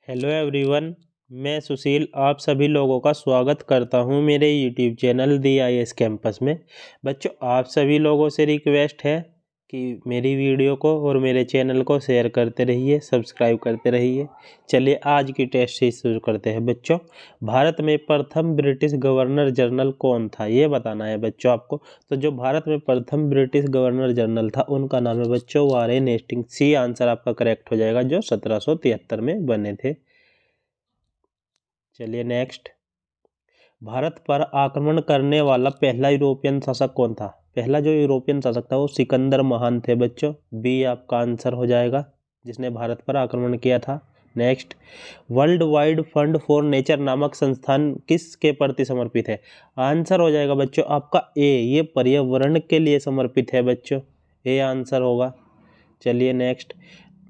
Hello everyone. मैं सुशील आप सभी लोगों का स्वागत करता हूं मेरे यूट्यूब चैनल दी आईएएस कैंपस में। बच्चों, आप सभी लोगों से रिक्वेस्ट है कि मेरी वीडियो को और मेरे चैनल को शेयर करते रहिए, सब्सक्राइब करते रहिए। चलिए आज की टेस्ट सीरीज शुरू करते हैं। बच्चों, भारत में प्रथम ब्रिटिश गवर्नर जनरल कौन था, ये बताना है बच्चों आपको। तो जो भारत में प्रथम ब्रिटिश गवर्नर जनरल था उनका नाम है बच्चों वारेन हेस्टिंग्स। सी आंसर आपका करेक्ट हो जाएगा, जो 1773 में बने थे। चलिए नेक्स्ट। भारत पर आक्रमण करने वाला पहला यूरोपियन शासक कौन था? पहला जो यूरोपियन शासक था वो सिकंदर महान थे बच्चों। बी आपका आंसर हो जाएगा, जिसने भारत पर आक्रमण किया था। Next. World wide fund for nature नामक संस्थान किसके प्रति समर्पित है? आंसर हो जाएगा बच्चों आपका ए, ये पर्यावरण के लिए समर्पित है बच्चों। ए आंसर होगा। चलिए नेक्स्ट।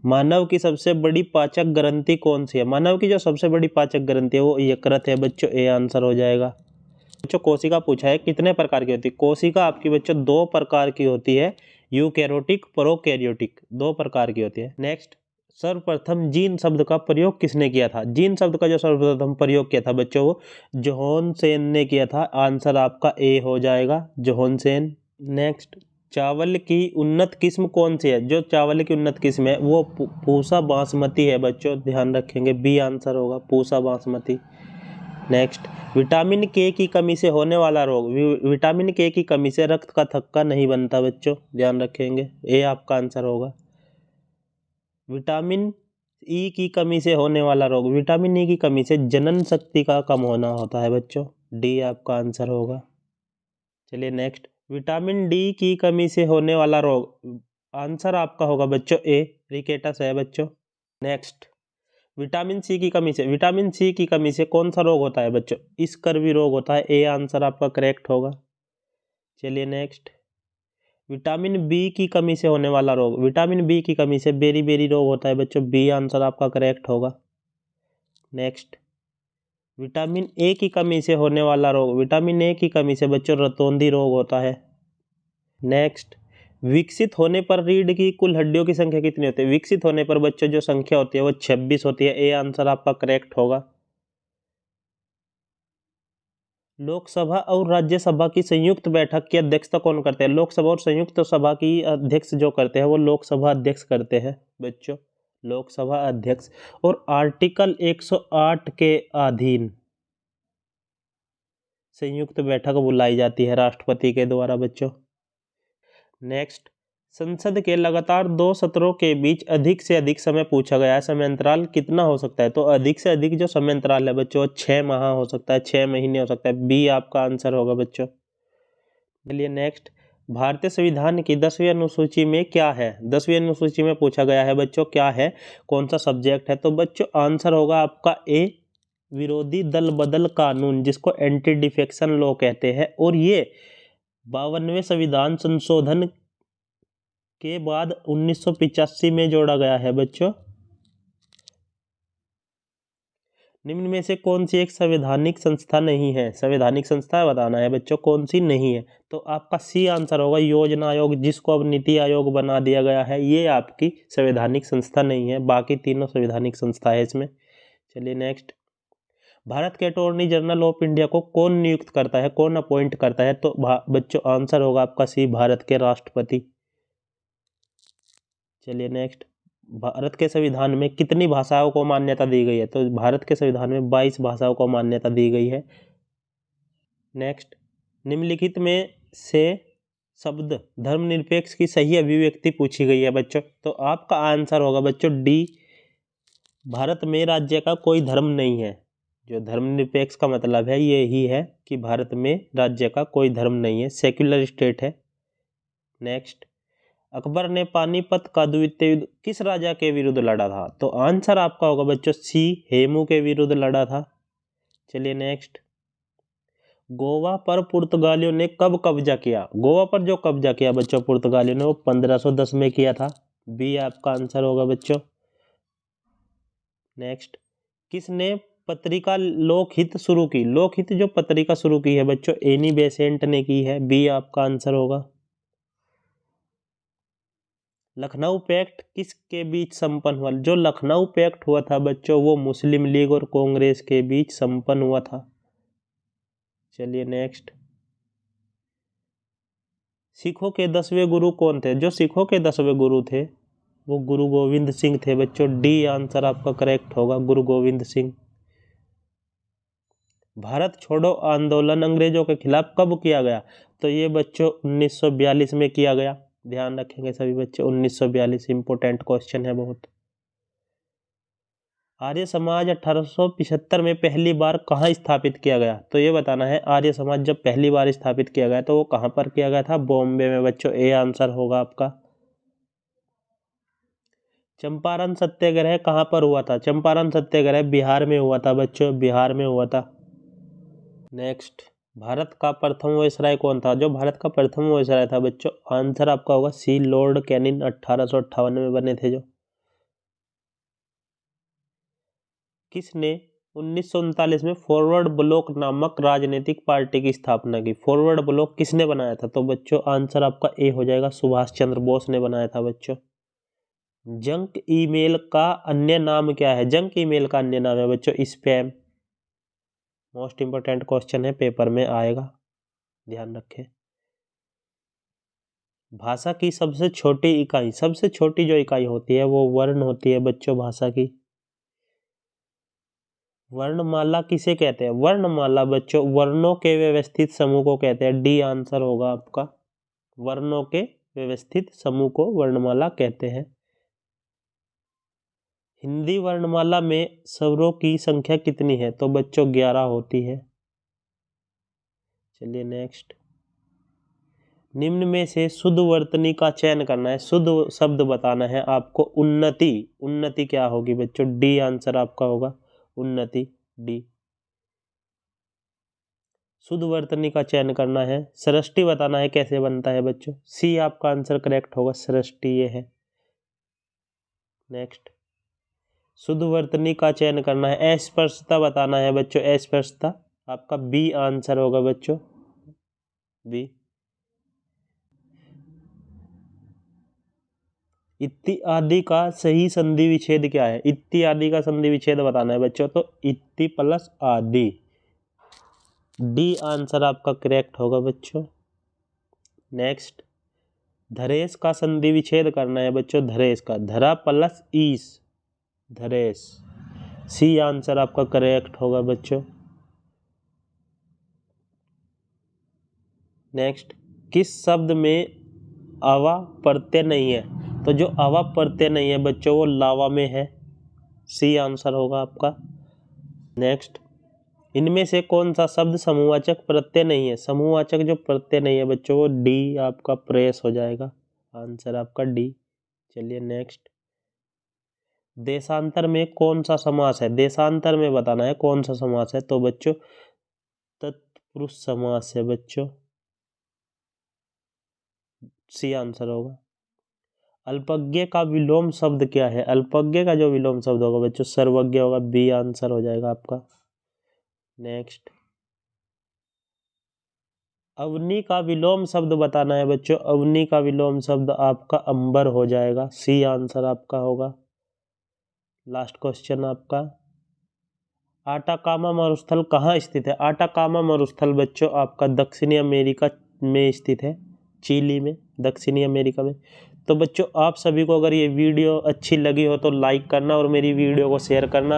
मानव की सबसे बड़ी पाचक ग्रंथि कौन सी है? मानव की जो सबसे बड़ी पाचक ग्रंथि है वो यकृत है बच्चों। ए आंसर हो जाएगा। बच्चों, कोशिका पूछा है कितने प्रकार की होती है? कोशिका आपकी बच्चों दो प्रकार की होती है, यूकैरियोटिक, प्रोकैरियोटिक, दो प्रकार की होती है। नेक्स्ट। सर्वप्रथम जीन शब्द का प्रयोग किसने किया था? जीन शब्द का जो सर्वप्रथम प्रयोग किया था बच्चों वो जोहानसेन ने किया था। आंसर आपका ए हो जाएगा, जोहानसेन। नेक्स्ट। चावल की उन्नत किस्म कौन सी है? जो चावल की उन्नत किस्म है वो पूसा बासमती है बच्चों, ध्यान रखेंगे। बी आंसर होगा, पूसा बासमती। नेक्स्ट। विटामिन के की कमी से होने वाला रोग। विटामिन के की कमी से रक्त का थक्का नहीं बनता बच्चों, ध्यान रखेंगे। ए आपका आंसर होगा। विटामिन ई की कमी से होने वाला रोग। विटामिन ई की कमी से जनन शक्ति का कम होना होता है बच्चों। डी आपका आंसर होगा। चलिए नेक्स्ट। विटामिन डी की कमी से होने वाला रोग। आंसर आपका होगा बच्चों ए, रिकेटस है बच्चों। नेक्स्ट। विटामिन सी की कमी से। विटामिन सी की कमी से कौन सा रोग होता है बच्चों? स्कर्वी रोग होता है। ए आंसर आपका करेक्ट होगा। चलिए नेक्स्ट। विटामिन बी की कमी से होने वाला रोग। विटामिन बी की कमी से बेरी बेरी रोग होता है बच्चों। बी आंसर आपका करेक्ट होगा। नेक्स्ट। विटामिन ए की कमी से होने वाला रोग। विटामिन ए की कमी से बच्चों रतौंधी रोग होता है। नेक्स्ट। विकसित होने पर रीढ़ की कुल हड्डियों की संख्या कितनी होती है? विकसित होने पर बच्चों जो संख्या होती है वो 26 होती है। ए आंसर आपका करेक्ट होगा। लोकसभा और राज्यसभा की संयुक्त बैठक की अध्यक्षता कौन करते हैं? लोकसभा और संयुक्त सभा की अध्यक्ष जो करते हैं वो लोकसभा अध्यक्ष करते हैं बच्चों, लोकसभा अध्यक्ष। और आर्टिकल 108 के अधीन संयुक्त बैठक बुलाई जाती है राष्ट्रपति के द्वारा बच्चों। नेक्स्ट। संसद के लगातार 2 सत्रों के बीच अधिक से अधिक समय पूछा गया है, समय अंतराल कितना हो सकता है? तो अधिक से अधिक जो समय अंतराल है बच्चों 6 माह हो सकता है, 6 महीने हो सकता है। बी आपका आंसर होगा बच्चों। चलिए नेक्स्ट। भारतीय संविधान की 10वीं अनुसूची में क्या है? 10वीं अनुसूची में पूछा गया है बच्चों क्या है, कौन सा सब्जेक्ट है? तो बच्चों आंसर होगा आपका ए, विरोधी दल बदल कानून, जिसको एंटी डिफेक्शन लॉ कहते हैं। और ये 52वें संविधान संशोधन के बाद 1985 में जोड़ा गया है बच्चों। निम्न में से कौन सी एक संवैधानिक संस्था नहीं है? संवैधानिक संस्था बताना है बच्चों कौन सी नहीं है। तो आपका सी आंसर होगा योजना आयोग, जिसको अब नीति आयोग बना दिया गया है। ये आपकी संवैधानिक संस्था नहीं है, बाकी तीनों संवैधानिक संस्था है इसमें। चलिए नेक्स्ट। भारत के अटॉर्नी जनरल ऑफ इंडिया को कौन नियुक्त करता है, कौन अपॉइंट करता है? तो बच्चों आंसर होगा आपका सी, भारत के राष्ट्रपति। चलिए नेक्स्ट। भारत के संविधान में कितनी भाषाओं को मान्यता दी गई है? तो भारत के संविधान में 22 भाषाओं को मान्यता दी गई है। नेक्स्ट। निम्नलिखित में से शब्द धर्मनिरपेक्ष की सही अभिव्यक्ति पूछी गई है बच्चों। तो आपका आंसर होगा बच्चों डी, भारत में राज्य का कोई धर्म नहीं है। जो धर्मनिरपेक्ष का मतलब है ये ही है कि भारत में राज्य का कोई धर्म नहीं है, सेक्युलर स्टेट है। नेक्स्ट। अकबर ने पानीपत का द्वितीय युद्ध किस राजा के विरुद्ध लड़ा था? तो आंसर आपका होगा बच्चों सी, हेमू के विरुद्ध लड़ा था। चलिए नेक्स्ट। गोवा पर पुर्तगालियों ने कब कब्जा किया? गोवा पर जो कब्जा किया बच्चों पुर्तगालियों ने वो 1510 में किया था। बी आपका आंसर होगा बच्चों। नेक्स्ट। किसने पत्रिका लोकहित शुरू की? लोकहित जो पत्रिका शुरू की है बच्चों एनी बेसेंट ने की है। बी आपका आंसर होगा। लखनऊ पैक्ट किसके बीच संपन्न हुआ? जो लखनऊ पैक्ट हुआ था बच्चों वो मुस्लिम लीग और कांग्रेस के बीच संपन्न हुआ था। चलिए नेक्स्ट, सिखों के 10वें गुरु कौन थे? जो सिखों के 10वें गुरु थे वो गुरु गोविंद सिंह थे बच्चों। डी आंसर आपका करेक्ट होगा, गुरु गोविंद सिंह। भारत छोड़ो आंदोलन अंग्रेजों के खिलाफ कब किया गया? तो ये बच्चों 1942 में किया गया। ध्यान रखेंगे सभी बच्चे, 1942 इंपोर्टेंट क्वेश्चन है बहुत। आर्य समाज 1875 में पहली बार कहाँ स्थापित किया गया? तो ये बताना है आर्य समाज जब पहली बार स्थापित किया गया तो वो कहाँ पर किया गया था? बॉम्बे में बच्चों। ए आंसर होगा आपका। चंपारण सत्याग्रह कहाँ पर हुआ था? चंपारण सत्याग्रह बिहार में हुआ था बच्चों, बिहार में हुआ था। नेक्स्ट, भारत का प्रथम वायसराय कौन था? जो भारत का प्रथम वायसराय था बच्चों, आंसर आपका होगा सी लॉर्ड कैनिंग। 1858 में बने थे जो। किसने 1939 में फॉरवर्ड ब्लॉक नामक राजनीतिक पार्टी की स्थापना की? फॉरवर्ड ब्लॉक किसने बनाया था? तो बच्चों आंसर आपका ए हो जाएगा, सुभाष चंद्र बोस ने बनाया था बच्चों। जंक ईमेल का अन्य नाम क्या है? जंक ईमेल का अन्य नाम है बच्चों स्पैम। मोस्ट इंपोर्टेंट क्वेश्चन है, पेपर में आएगा, ध्यान रखें। भाषा की सबसे छोटी इकाई, सबसे छोटी जो इकाई होती है वो वर्ण होती है बच्चों भाषा की। वर्णमाला किसे कहते हैं? वर्णमाला बच्चों वर्णों के व्यवस्थित समूह को कहते हैं। डी आंसर होगा आपका, वर्णों के व्यवस्थित समूह को वर्णमाला कहते हैं। हिंदी वर्णमाला में स्वरों की संख्या कितनी है? तो बच्चों 11 होती है। चलिए नेक्स्ट, निम्न में से शुद्ध वर्तनी का चयन करना है, शुद्ध शब्द बताना है आपको। उन्नति, उन्नति क्या होगी बच्चों? डी आंसर आपका होगा, उन्नति, डी। शुद्ध वर्तनी का चयन करना है। सृष्टि बताना है कैसे बनता है बच्चों। सी आपका आंसर करेक्ट होगा, सृष्टि ये है। नेक्स्ट, शुद्ध वर्तनी का चयन करना है। अस्पष्टता बताना है बच्चों, अस्पष्टता आपका बी आंसर होगा बच्चों, बी। इत्यादि का सही संधि विच्छेद क्या है? इत्यादि का संधि विच्छेद बताना है बच्चों, तो इत्ति प्लस आदि, डी आंसर आपका करेक्ट होगा बच्चों। नेक्स्ट, धरेश का संधि विच्छेद करना है बच्चों, धरेश का, धरा प्लस ईस, धरेश, सी आंसर आपका करेक्ट होगा बच्चों। नेक्स्ट, किस शब्द में आवा प्रत्यय नहीं है? तो जो आवा प्रत्यय नहीं है बच्चों वो लावा में है, सी आंसर होगा आपका। नेक्स्ट, इनमें से कौन सा शब्द समूहवाचक प्रत्यय नहीं है? समूहवाचक जो प्रत्यय नहीं है बच्चों वो डी आपका प्रेस हो जाएगा, आंसर आपका डी। चलिए नेक्स्ट, देशांतर में कौन सा समास है? देशांतर में बताना है कौन सा समास है, तो बच्चों तत्पुरुष समास है बच्चों, सी आंसर होगा। अल्पज्ञ का विलोम शब्द क्या है? अल्पज्ञ का जो विलोम शब्द होगा बच्चों सर्वज्ञ होगा, बी आंसर हो जाएगा आपका। नेक्स्ट, अवनी का विलोम शब्द बताना है बच्चों, अवनी का विलोम शब्द आपका अंबर हो जाएगा, सी आंसर आपका होगा। लास्ट क्वेश्चन आपका, आटाकामा मरुस्थल कहाँ स्थित है? आटाकामा मरुस्थल बच्चों आपका दक्षिणी अमेरिका में स्थित है, चिली में, दक्षिणी अमेरिका में। तो बच्चों आप सभी को अगर ये वीडियो अच्छी लगी हो तो लाइक करना और मेरी वीडियो को शेयर करना।